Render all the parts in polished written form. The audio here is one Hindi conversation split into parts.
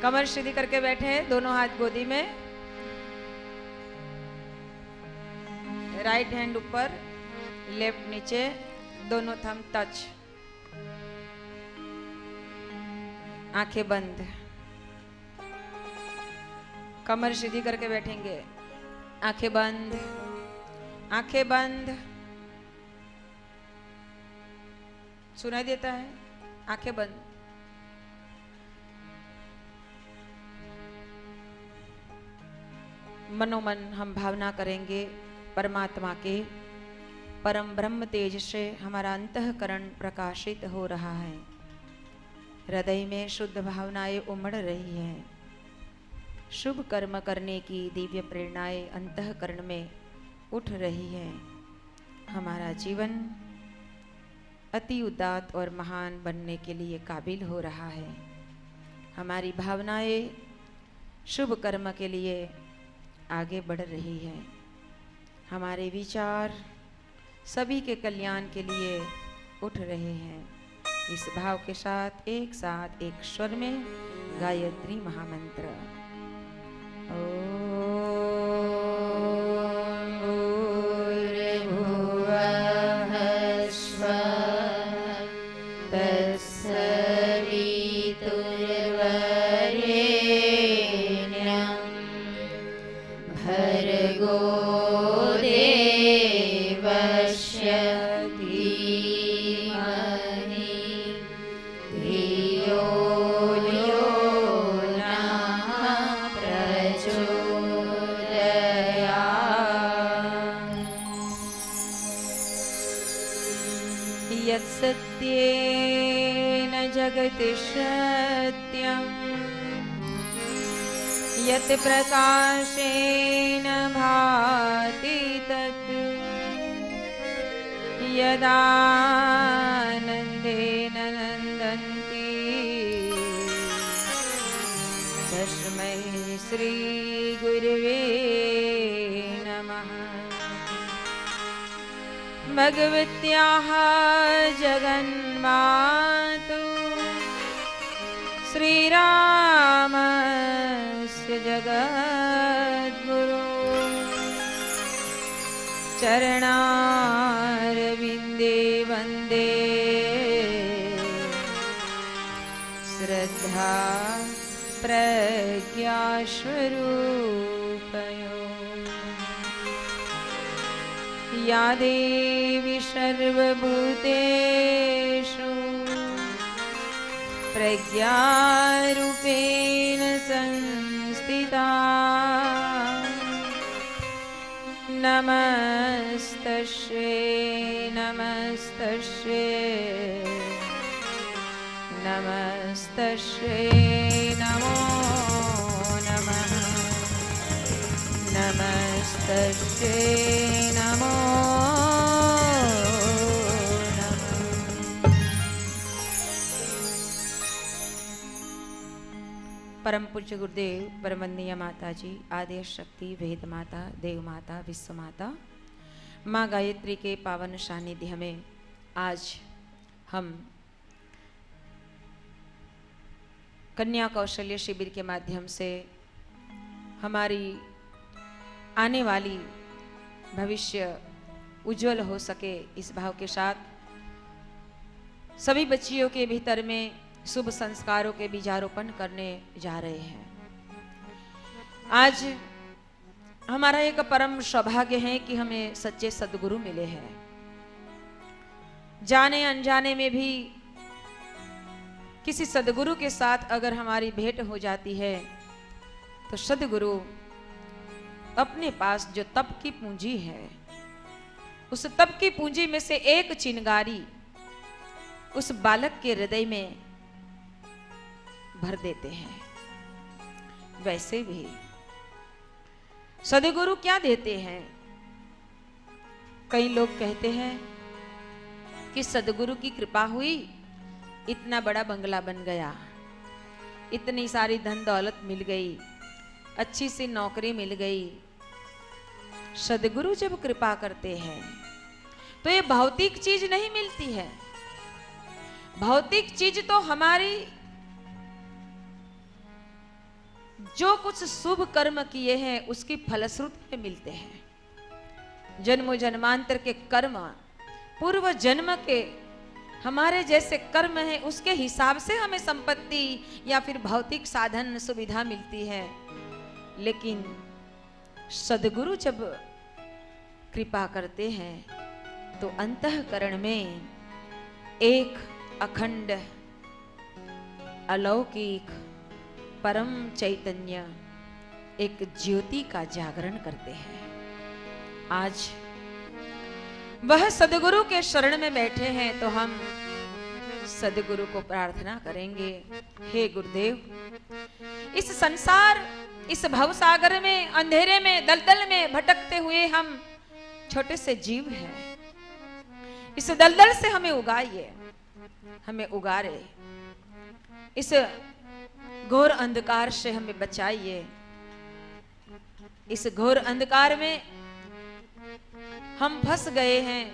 कमर सीधी करके बैठे हैं, दोनों हाथ गोदी में, राइट हैंड ऊपर, लेफ्ट नीचे, दोनों थंब टच, आंखें बंद, कमर सीधी करके बैठेंगे, आंखें बंद, आंखें बंद, सुनाई देता है? आंखें बंद। मनोमन हम भावना करेंगे परमात्मा के परम ब्रह्म तेज से हमारा अंतःकरण प्रकाशित हो रहा है, हृदय में शुद्ध भावनाएं उमड़ रही हैं, शुभ कर्म करने की दिव्य प्रेरणाएं अंतःकरण में उठ रही है। हमारा जीवन अति उदात्त और महान बनने के लिए काबिल हो रहा है। हमारी भावनाएं शुभ कर्म के लिए आगे बढ़ रही है। हमारे विचार सभी के कल्याण के लिए उठ रहे हैं। इस भाव के साथ एक स्वर में गायत्री महामंत्र। यत्सत्येन जगति सत्यं यत् प्रकाशेन भाति तत् यदानन्देन नन्दन्ति तस्मै श्री गुरवे नमः। भगवत्याः जगन्मातु श्रीरामस्य जगद्गुरु चरणारविन्दे वन्दे श्रद्धा प्रज्ञास्वरूपयो। या देवी सर्वभूतेषु प्रज्ञारूपेण संस्थिता नमस्तस्यै नमस्तस्यै नमस्तस्यै नमो नमः नमस्तस्यै नमो परम पूज्य गुरुदेव परमवंदनीय माता जी, आदेश शक्ति, वेद माता, देव माता, विश्व माता, माँ गायत्री के पावन सानिध्य में आज हम कन्या कौशल्य शिविर के माध्यम से हमारी आने वाली भविष्य उज्जवल हो सके, इस भाव के साथ सभी बच्चियों के भीतर में शुभ संस्कारों के बीजारोपण करने जा रहे हैं। आज हमारा एक परम सौभाग्य है कि हमें सच्चे सद्गुरु मिले हैं। जाने अनजाने में भी किसी सद्गुरु के साथ अगर हमारी भेंट हो जाती है तो सद्गुरु अपने पास जो तप की पूंजी है, उस तप की पूंजी में से एक चिंगारी उस बालक के हृदय में भर देते हैं। वैसे भी सद्गुरु क्या देते हैं? कई लोग कहते हैं कि सद्गुरु की कृपा हुई, इतना बड़ा बंगला बन गया, इतनी सारी धन दौलत मिल गई, अच्छी सी नौकरी मिल गई। सद्गुरु जब कृपा करते हैं तो ये भौतिक चीज नहीं मिलती है। भौतिक चीज तो हमारी जो कुछ शुभ कर्म किए हैं उसकी फलश्रुति मिलते हैं। जन्म जन्मांतर के कर्म, पूर्व जन्म के हमारे जैसे कर्म हैं, उसके हिसाब से हमें संपत्ति या फिर भौतिक साधन सुविधा मिलती है। लेकिन सद्गुरु जब कृपा करते हैं तो अंतःकरण में एक अखंड अलौकिक परम चैतन्य, एक ज्योति का जागरण करते हैं। आज वह सद्गुरु के शरण में बैठे हैं तो हम सद्गुरु को प्रार्थना करेंगे, हे गुरुदेव, इस संसार, इस भवसागर में, अंधेरे में, दलदल में भटकते हुए हम छोटे से जीव हैं। इस दलदल से हमें उगाइए, हमें उगारे, इस घोर अंधकार से हमें बचाइए। इस घोर अंधकार में हम फंस गए हैं,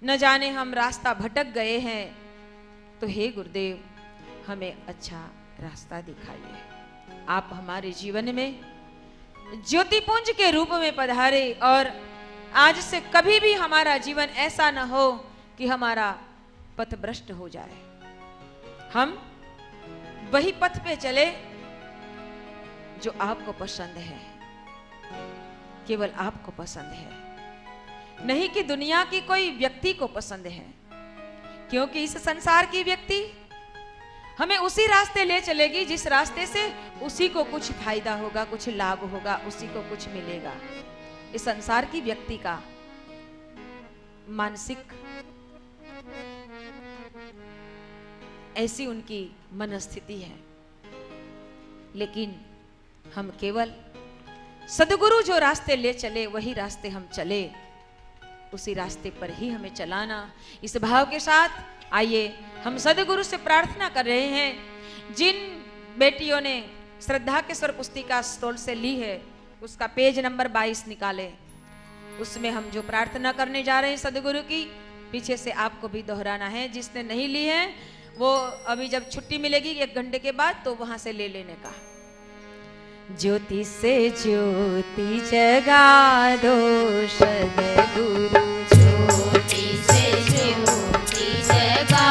न जाने हम रास्ता भटक गए हैं, तो हे गुरुदेव हमें अच्छा रास्ता दिखाइए। आप हमारे जीवन में ज्योतिपुंज के रूप में पधारे और आज से कभी भी हमारा जीवन ऐसा न हो कि हमारा पथ भ्रष्ट हो जाए। हम वही पथ पे चले जो आपको पसंद है, केवल आपको पसंद है, नहीं कि दुनिया की कोई व्यक्ति को पसंद है। क्योंकि इस संसार की व्यक्ति हमें उसी रास्ते ले चलेगी जिस रास्ते से उसी को कुछ फायदा होगा, कुछ लाभ होगा, उसी को कुछ मिलेगा। इस संसार की व्यक्ति का मानसिक ऐसी उनकी मनस्थिति है। लेकिन हम केवल सद्गुरु जो रास्ते ले चले वही रास्ते हम चले, उसी रास्ते पर ही हमें चलाना। इस भाव के साथ आइए हम सद्गुरु से प्रार्थना कर रहे हैं। जिन बेटियों ने श्रद्धा के स्वर पुस्तिका स्टॉल से ली है उसका पेज नंबर 22 निकाले। उसमें हम जो प्रार्थना करने जा रहे हैं सद्गुरु की, पीछे से आपको भी दोहराना है। जिसने नहीं ली है वो अभी जब छुट्टी मिलेगी 1 घंटे के बाद तो वहां से ले लेने का। ज्योति से ज्योति जगा दो सद्गुरु, ज्योति से ज्योति जगा।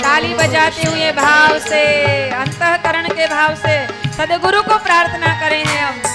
ताली बजाते हुए भाव से, अंतःकरण के भाव से सद्गुरु को प्रार्थना करें हैं हम।